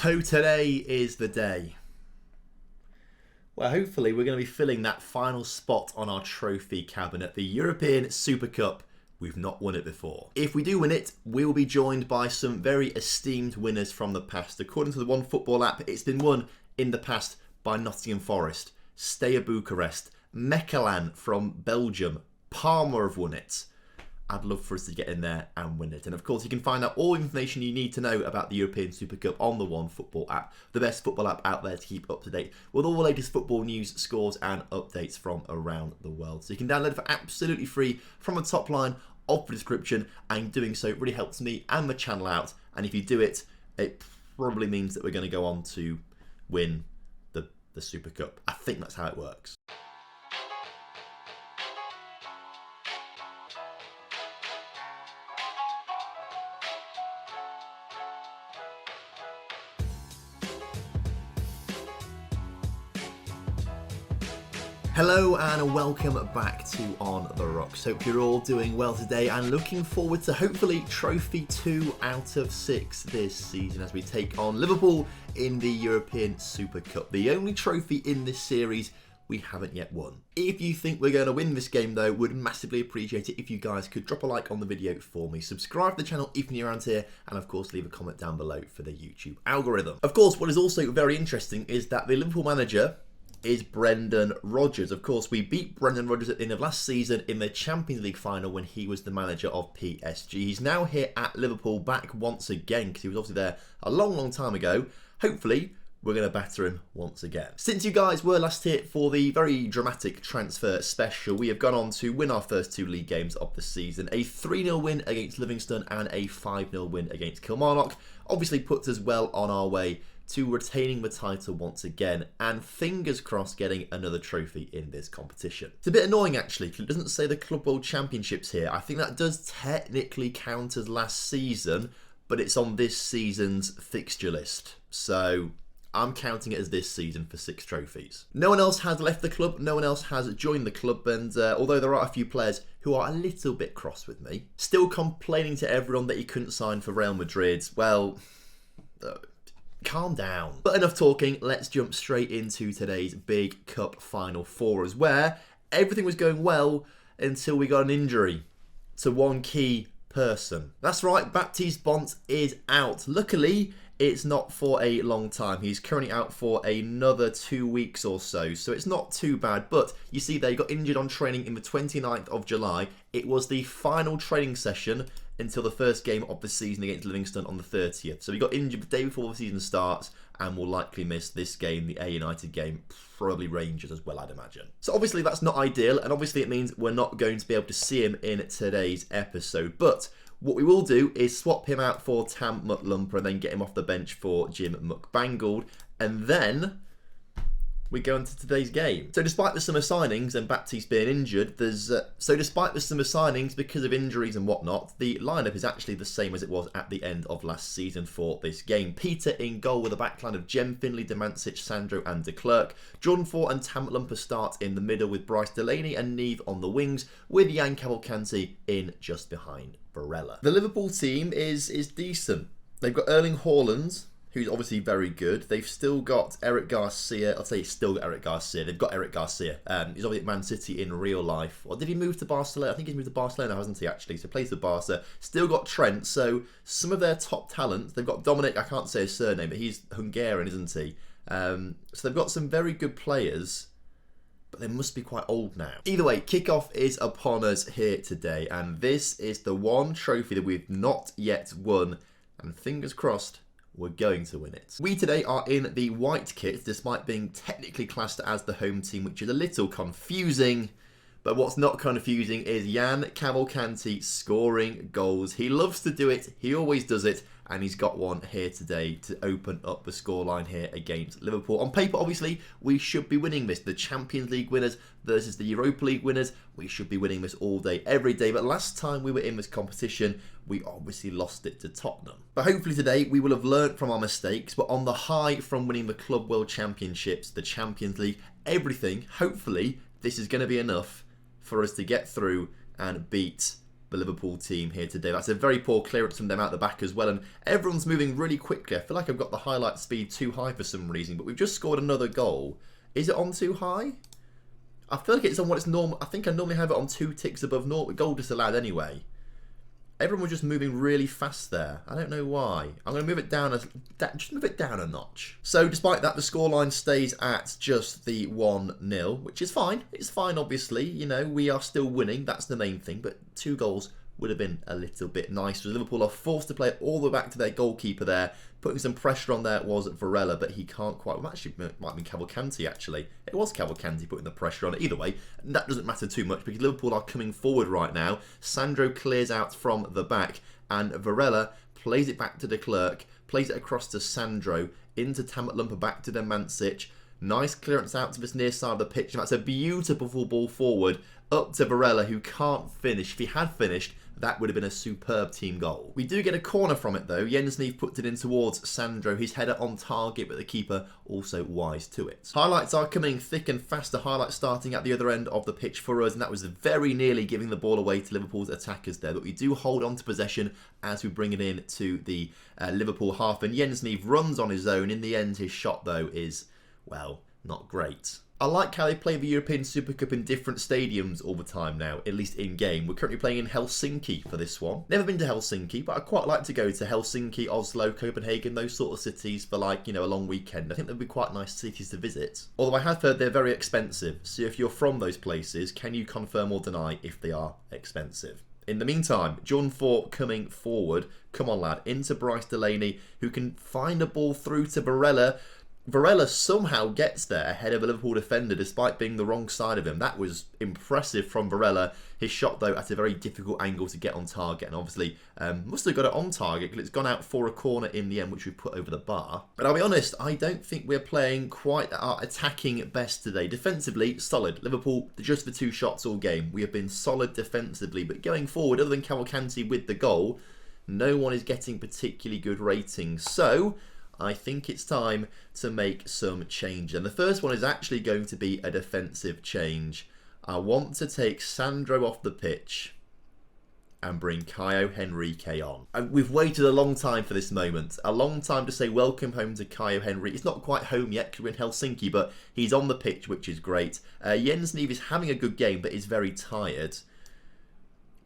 So today is the day where hopefully we're going to be filling that final spot on our trophy cabinet, the European Super Cup. We've not won it before. If we do win it, we will be joined by some very esteemed winners from the past. According to the One Football app, it's been won in the past by Nottingham Forest, Steaua Bucharest, Mechelen from Belgium, Parma have won it. I'd love for us to get in there and win it. And of course, you can find out all information you need to know about the European Super Cup on the One Football app, the best football app out there to keep up to date with all the latest football news, scores and updates from around the world. So you can download it for absolutely free from the top line of the description, and doing so really helps me and the channel out. And if you do it, it probably means that we're going to go on to win the Super Cup. I think that's how it works. Hello and welcome back to On The Rocks. Hope you're all doing well today and looking forward to hopefully trophy 2 out of 6 this season as we take on Liverpool in the European Super Cup. The only trophy in this series we haven't yet won. If you think we're going to win this game though, would massively appreciate it if you guys could drop a like on the video for me, subscribe to the channel if you're around here, and of course leave a comment down below for the YouTube algorithm. Of course, what is also very interesting is that the Liverpool manager is Brendan Rodgers. Of course, we beat Brendan Rodgers at the end of last season in the Champions League final when he was the manager of PSG. He's now here at Liverpool, back once again, because he was obviously there a long time ago. Hopefully, we're going to batter him once again. Since you guys were last here for the very dramatic transfer special, we have gone on to win our first 2 league games of the season. A 3-0 win against Livingston and a 5-0 win against Kilmarnock obviously puts us well on our way to retaining the title once again, and fingers crossed getting another trophy in this competition. It's a bit annoying actually, because it doesn't say the Club World Championships here. I think that does technically count as last season, but it's on this season's fixture list. So I'm counting it as this season for 6 trophies. No one else has left the club, no one else has joined the club, and although there are a few players who are a little bit cross with me, still complaining to everyone that he couldn't sign for Real Madrid, well, calm down. But enough talking, let's jump straight into today's big cup final for us, where everything was going well until we got an injury to one key person. That's right, Baptiste Bont is out. Luckily, it's not for a long time. He's currently out for another 2 weeks or so it's not too bad. But you see there, he got injured on training in the 29th of July. It was the final training session until the first game of the season against Livingston on the 30th. So he got injured the day before the season starts and will likely miss this game, the A United game, probably Rangers as well, I'd imagine. So obviously that's not ideal, and obviously it means we're not going to be able to see him in today's episode. But what we will do is swap him out for Tam Mutlumper and then get him off the bench for Jim McBangold, and then we go into today's game. So despite the summer signings and Baptiste being injured, because of injuries and whatnot, the lineup is actually the same as it was at the end of last season for this game. Peter in goal with a backline of Jem, Finley, Demancic, Sandro and de Klerk. Jordan Ford and Tam Lumper start in the middle with Bryce Delaney and Neve on the wings, with Jan Cavalcanti in just behind Varela. The Liverpool team is decent. They've got Erling Haaland, who's obviously very good. They've still got Eric Garcia. I'll say still got Eric Garcia. They've got Eric Garcia. He's obviously at Man City in real life. Or did he move to Barcelona? I think he's moved to Barcelona, hasn't he, actually? So plays for Barca. Still got Trent. So some of their top talents. They've got Dominic, I can't say his surname, but he's Hungarian, isn't he? So they've got some very good players, but they must be quite old now. Either way, kickoff is upon us here today, and this is the one trophy that we've not yet won, and fingers crossed, we're going to win it. We today are in the white kit, despite being technically classed as the home team, which is a little confusing. But what's not confusing is Jan Cavalcanti scoring goals. He loves to do it. He always does it. And he's got one here today to open up the scoreline here against Liverpool. On paper, obviously, we should be winning this. The Champions League winners versus the Europa League winners. We should be winning this all day, every day. But last time we were in this competition, we obviously lost it to Tottenham. But hopefully today, we will have learnt from our mistakes. But on the high from winning the Club World Championships, the Champions League, everything, hopefully, this is going to be enough for us to get through and beat the Liverpool team here today. That's a very poor clearance from them out the back as well, and everyone's moving really quickly. I feel like I've got the highlight speed too high for some reason, but we've just scored another goal. Is it on too high? I feel like it's on what it's normal. I think I normally have it on 2 ticks above naught, but goal disallowed anyway. Everyone was just moving really fast there. I don't know why. I'm going to move it down just move it down a notch. So despite that, the scoreline stays at just the 1-0, which is fine. It's fine, obviously. You know, we are still winning. That's the main thing. But 2 goals would have been a little bit nicer. Liverpool are forced to play it all the way back to their goalkeeper there. Putting some pressure on there was Varela, but he can't quite... Well, actually, it might have been Cavalcanti, actually. It was Cavalcanti putting the pressure on it. Either way, that doesn't matter too much because Liverpool are coming forward right now. Sandro clears out from the back, and Varela plays it back to de Klerk, plays it across to Sandro, into Tamat Lumper, back to Demancic. Nice clearance out to this near side of the pitch, and that's a beautiful ball forward up to Varela, who can't finish. If he had finished, that would have been a superb team goal. We do get a corner from it though. Jens Neve puts it in towards Sandro. His header on target, but the keeper also wise to it. Highlights are coming thick and fast. The highlights starting at the other end of the pitch for us, and that was very nearly giving the ball away to Liverpool's attackers there. But we do hold on to possession as we bring it in to the Liverpool half, and Jens Neve runs on his own. In the end, his shot though is, well, not great. I like how they play the European Super Cup in different stadiums all the time now, at least in-game. We're currently playing in Helsinki for this one. Never been to Helsinki, but I'd quite like to go to Helsinki, Oslo, Copenhagen, those sort of cities for, like, you know, a long weekend. I think they'd be quite nice cities to visit. Although I have heard they're very expensive, so if you're from those places, can you confirm or deny if they are expensive? In the meantime, John Ford coming forward. Come on, lad. Into Bryce Delaney, who can find a ball through to Varela. Varela somehow gets there ahead of a Liverpool defender despite being the wrong side of him. That was impressive from Varela. His shot, though, at a very difficult angle to get on target, and obviously must have got it on target because it's gone out for a corner in the end, which we've put over the bar. But I'll be honest, I don't think we're playing quite at our attacking best today. Defensively, solid. Liverpool, just the 2 shots all game. We have been solid defensively, but going forward, other than Cavalcanti with the goal, no one is getting particularly good ratings. So I think it's time to make some change. And the first one is actually going to be a defensive change. I want to take Sandro off the pitch and bring Caio Henrique on. And we've waited a long time for this moment. A long time to say welcome home to Caio Henrique. It's not quite home yet because we're in Helsinki, but he's on the pitch, which is great. Jens Neve is having a good game, but is very tired.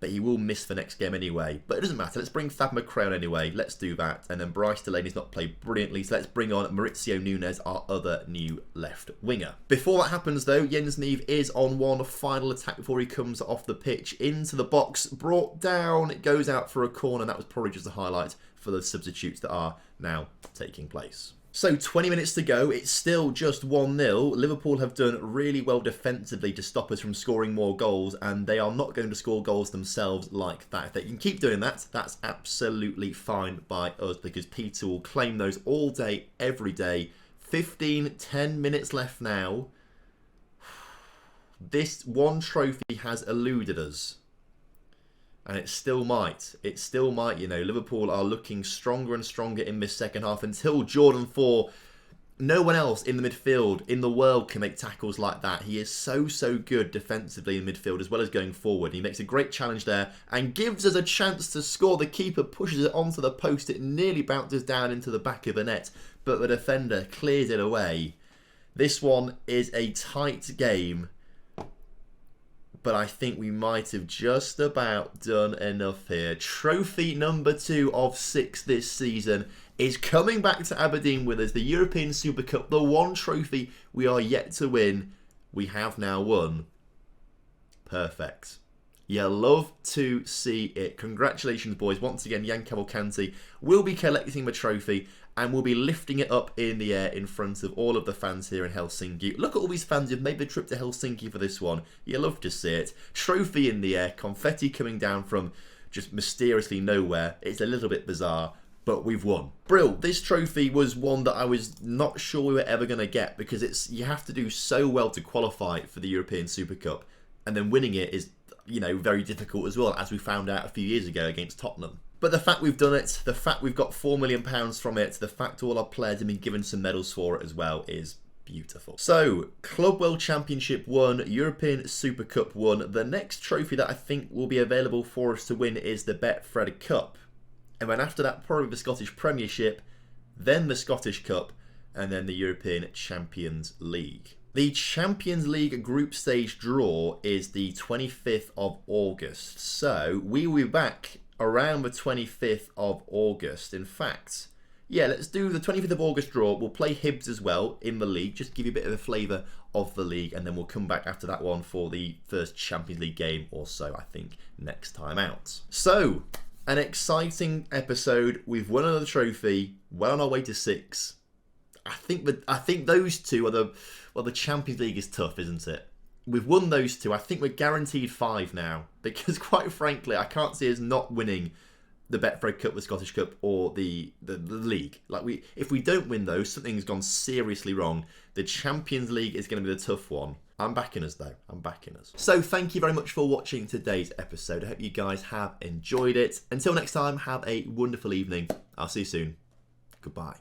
But he will miss the next game anyway. But it doesn't matter. Let's bring Fab McCray anyway. Let's do that. And then Bryce Delaney's not played brilliantly, so let's bring on Maurizio Nunes, our other new left winger. Before that happens, though, Jens Neve is on one final attack before he comes off the pitch. Into the box, brought down. It goes out for a corner. And that was probably just a highlight for the substitutes that are now taking place. So 20 minutes to go, it's still just 1-0. Liverpool have done really well defensively to stop us from scoring more goals, and they are not going to score goals themselves like that. If they can keep doing that, that's absolutely fine by us, because Peter will claim those all day, every day. 10 minutes left now. This one trophy has eluded us. And it still might. It still might, you know. Liverpool are looking stronger and stronger in this second half until Jordan Ford. No one else in the midfield in the world can make tackles like that. He is so good defensively in midfield as well as going forward. He makes a great challenge there and gives us a chance to score. The keeper pushes it onto the post. It nearly bounces down into the back of the net, but the defender clears it away. This one is a tight game, but I think we might have just about done enough here. Trophy number 2 of 6 this season is coming back to Aberdeen with us. The European Super Cup, the one trophy we are yet to win, we have now won. Perfect. You love to see it. Congratulations, boys. Once again, Jan Cavalcanti will be collecting the trophy and will be lifting it up in the air in front of all of the fans here in Helsinki. Look at all these fans who've made the trip to Helsinki for this one. You love to see it. Trophy in the air, confetti coming down from just mysteriously nowhere. It's a little bit bizarre, but we've won. Brill, this trophy was one that I was not sure we were ever going to get, because you have to do so well to qualify for the European Super Cup, and then winning it is, you know, very difficult as well, as we found out a few years ago against Tottenham. But the fact we've done it, the fact we've got £4 million from it, the fact all our players have been given some medals for it as well is Beautiful. So, Club World Championship won, European Super Cup won. The next trophy that I think will be available for us to win is the Betfred Cup. And then after that, probably the Scottish Premiership, then the Scottish Cup, and then the European Champions League. The Champions League group stage draw is the 25th of August. So, we will be back around the 25th of August. In fact, yeah, let's do the 25th of August draw. We'll play Hibs as well in the league, just to give you a bit of a flavour of the league, and then we'll come back after that one for the first Champions League game or so, I think, next time out. So, an exciting episode. We've won another trophy, well on our way to 6. I think those two are the Champions League is tough, isn't it? We've won those 2. I think we're guaranteed 5 now, because quite frankly, I can't see us not winning the Betfred Cup, the Scottish Cup, or the league. If we don't win those, something's gone seriously wrong. The Champions League is going to be the tough one. I'm backing us though. I'm backing us. So thank you very much for watching today's episode. I hope you guys have enjoyed it. Until next time, have a wonderful evening. I'll see you soon. Goodbye.